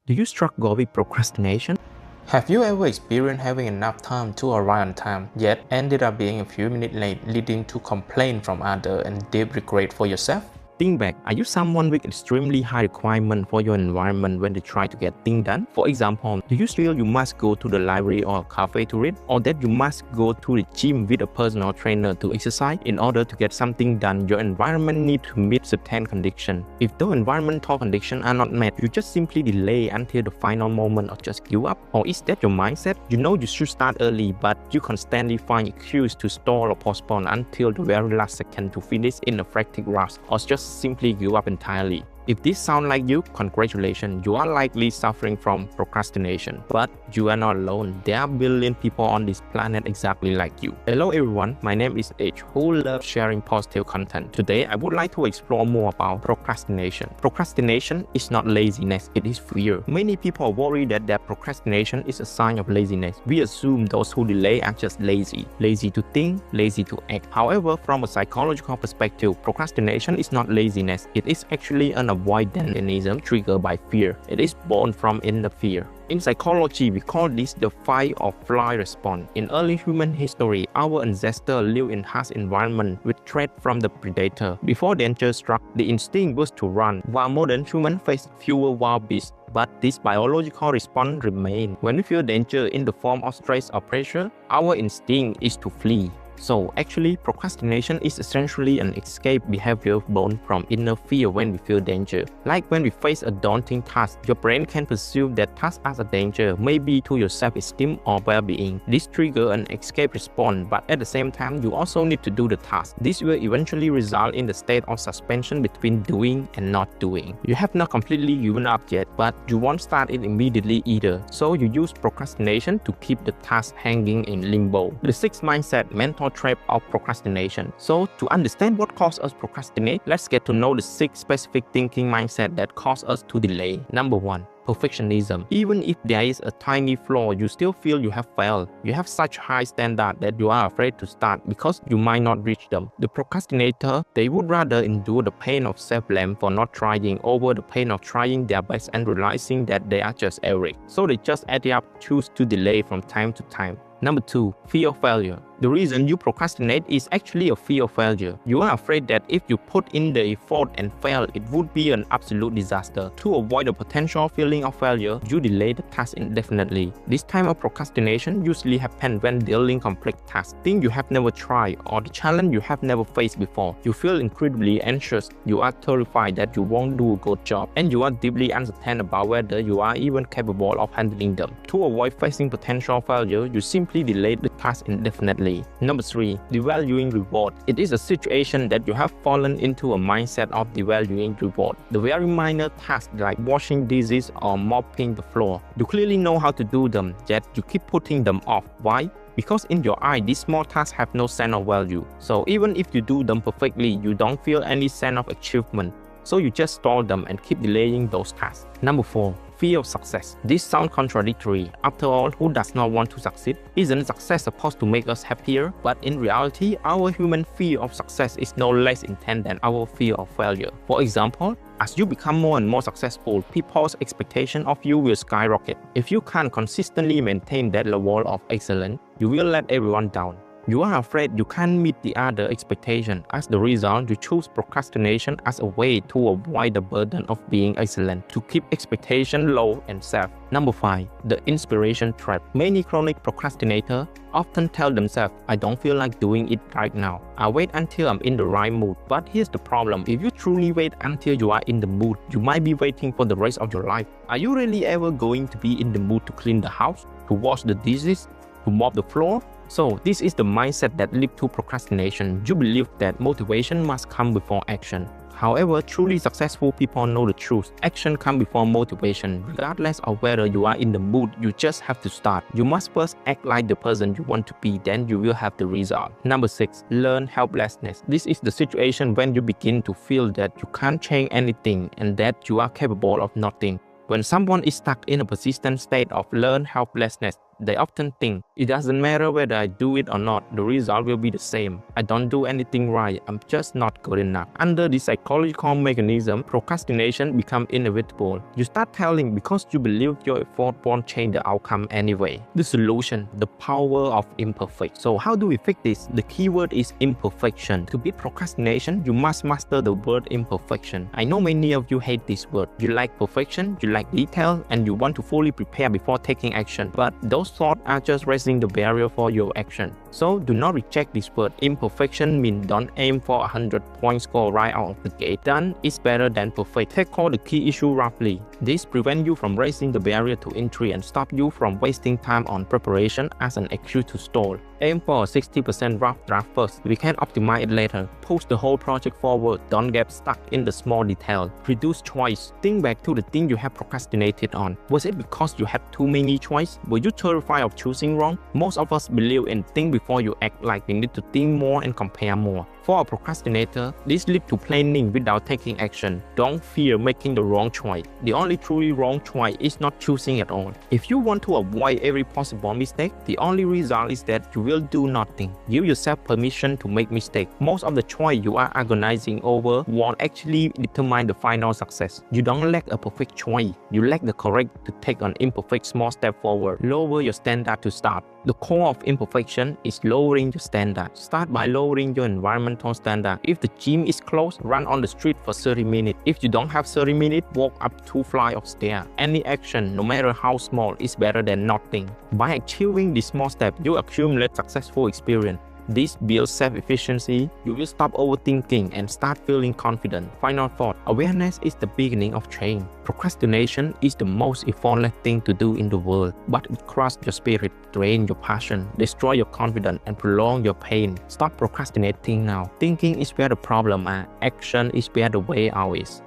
Do you struggle with procrastination? Have you ever experienced having enough time to arrive on time, yet ended up being a few minutes late, leading to complaint from others and deep regret for yourself? Think back, are you someone with extremely high requirement for your environment when you try to get things done? For example, do you feel you must go to the library or a cafe to read? Or that you must go to the gym with a personal trainer to exercise? In order to get something done, your environment needs to meet certain conditions. If those environmental conditions are not met, you just simply delay until the final moment or just give up? Or is that your mindset? You know you should start early, but you constantly find excuses to stall or postpone until the very last second to finish in a frantic rush, or just simply give up entirely. If this sounds like you, congratulations, you are likely suffering from procrastination. But you are not alone. There are billion people on this planet exactly like you. Hello everyone, my name is H, who loves sharing positive content. Today, I would like to explore more about procrastination. Procrastination is not laziness, it is fear. Many people worry that their procrastination is a sign of laziness. We assume those who delay are just lazy. Lazy to think, lazy to act. However, from a psychological perspective, procrastination is not laziness. It is actually an avoidance mechanism triggered by fear. It is born from inner fear. In psychology, we call this the fight or flight response. In early human history, our ancestors lived in harsh environment with threat from the predator. Before danger struck, the instinct was to run, while modern humans face fewer wild beasts. But this biological response remains. When we feel danger in the form of stress or pressure, our instinct is to flee. So actually, procrastination is essentially an escape behavior born from inner fear when we feel danger. Like when we face a daunting task, your brain can perceive that task as a danger, maybe to your self-esteem or well-being. This triggers an escape response, but at the same time, you also need to do the task. This will eventually result in the state of suspension between doing and not doing. You have not completely given up yet, but you won't start it immediately either. So you use procrastination to keep the task hanging in limbo. The sixth mindset, mental trap of procrastination. So to understand what causes us procrastinate, let's get to know the 6 specific thinking mindset that cause us to delay. Number 1. Perfectionism. Even if there is a tiny flaw, you still feel you have failed. You have such high standard that you are afraid to start because you might not reach them. The procrastinator, they would rather endure the pain of self-blame for not trying over the pain of trying their best and realizing that they are just average. So they just add up, choose to delay from time to time. Number 2. Fear of failure. The reason you procrastinate is actually a fear of failure. You are afraid that if you put in the effort and fail, it would be an absolute disaster. To avoid the potential feeling of failure, you delay the task indefinitely. This type of procrastination usually happens when dealing complex tasks, things you have never tried, or the challenge you have never faced before. You feel incredibly anxious, you are terrified that you won't do a good job, and you are deeply uncertain about whether you are even capable of handling them. To avoid facing potential failure, you simply delay the task indefinitely. Number 3. Devaluing reward. It is a situation that you have fallen into a mindset of devaluing reward. The very minor tasks like washing dishes or mopping the floor. You clearly know how to do them, yet you keep putting them off. Why? Because in your eye, these small tasks have no sense of value. So even if you do them perfectly, you don't feel any sense of achievement. So you just stall them and keep delaying those tasks. Number 4. Fear of success. This sounds contradictory. After all, who does not want to succeed? Isn't success supposed to make us happier? But in reality, our human fear of success is no less intense than our fear of failure. For example, as you become more and more successful, people's expectation of you will skyrocket. If you can't consistently maintain that level of excellence, you will let everyone down. You are afraid you can't meet the other expectation. As the result, you choose procrastination as a way to avoid the burden of being excellent, to keep expectation low and safe. Number 5. The inspiration trap. Many chronic procrastinators often tell themselves, I don't feel like doing it right now. I'll wait until I'm in the right mood. But here's the problem. If you truly wait until you are in the mood, you might be waiting for the rest of your life. Are you really ever going to be in the mood to clean the house, to wash the dishes, to mop the floor? So this is the mindset that leads to procrastination. You believe that motivation must come before action. However, truly successful people know the truth. Action comes before motivation. Regardless of whether you are in the mood, you just have to start. You must first act like the person you want to be, then you will have the result. Number 6. Learn helplessness. This is the situation when you begin to feel that you can't change anything and that you are capable of nothing. When someone is stuck in a persistent state of learned helplessness, They often think, it doesn't matter whether I do it or not, the result will be the same. I don't do anything right, I'm just not good enough. Under this psychological mechanism, procrastination becomes inevitable. You start telling because you believe your effort won't change the outcome anyway. The solution, the power of imperfect. So how do we fix this? The key word is imperfection. To beat procrastination, you must master the word imperfection. I know many of you hate this word. You like perfection, you like detail, and you want to fully prepare before taking action. But those thoughts are just raising the barrier for your action. So do not reject this word. Imperfection means don't aim for a 100-point score right out of the gate. Done is better than perfect. Take all the key issue roughly. This prevents you from raising the barrier to entry and stop you from wasting time on preparation as an excuse to stall. Aim for a 60% rough draft first. We can optimize it later. Push the whole project forward. Don't get stuck in the small detail. Reduce choice. Think back to the thing you have procrastinated on. Was it because you had too many choices? Were you terrified of choosing wrong? Most of us believe in think before you act, like we need to think more and compare more. For a procrastinator, this leads to planning without taking action. Don't fear making the wrong choice. The only truly wrong choice is not choosing at all. If you want to avoid every possible mistake, the only result is that you will do nothing. Give yourself permission to make mistakes. Most of the choice you are agonizing over won't actually determine the final success. You don't lack a perfect choice. You lack the courage to take an imperfect small step forward. Lower your standard to start. The core of imperfection is lowering your standard. Start by lowering your environmental standard. If the gym is closed, run on the street for 30 minutes. If you don't have 30 minutes, walk up 2 flights of stairs. Any action, no matter how small, is better than nothing. By achieving this small step, you accumulate successful experience. This builds self-efficiency. You will stop overthinking and start feeling confident. Final thought, awareness is the beginning of change. Procrastination is the most effortless thing to do in the world, but it crushes your spirit, drains your passion, destroys your confidence, and prolongs your pain. Stop procrastinating now. Thinking is where the problem is. Action is where the way out is.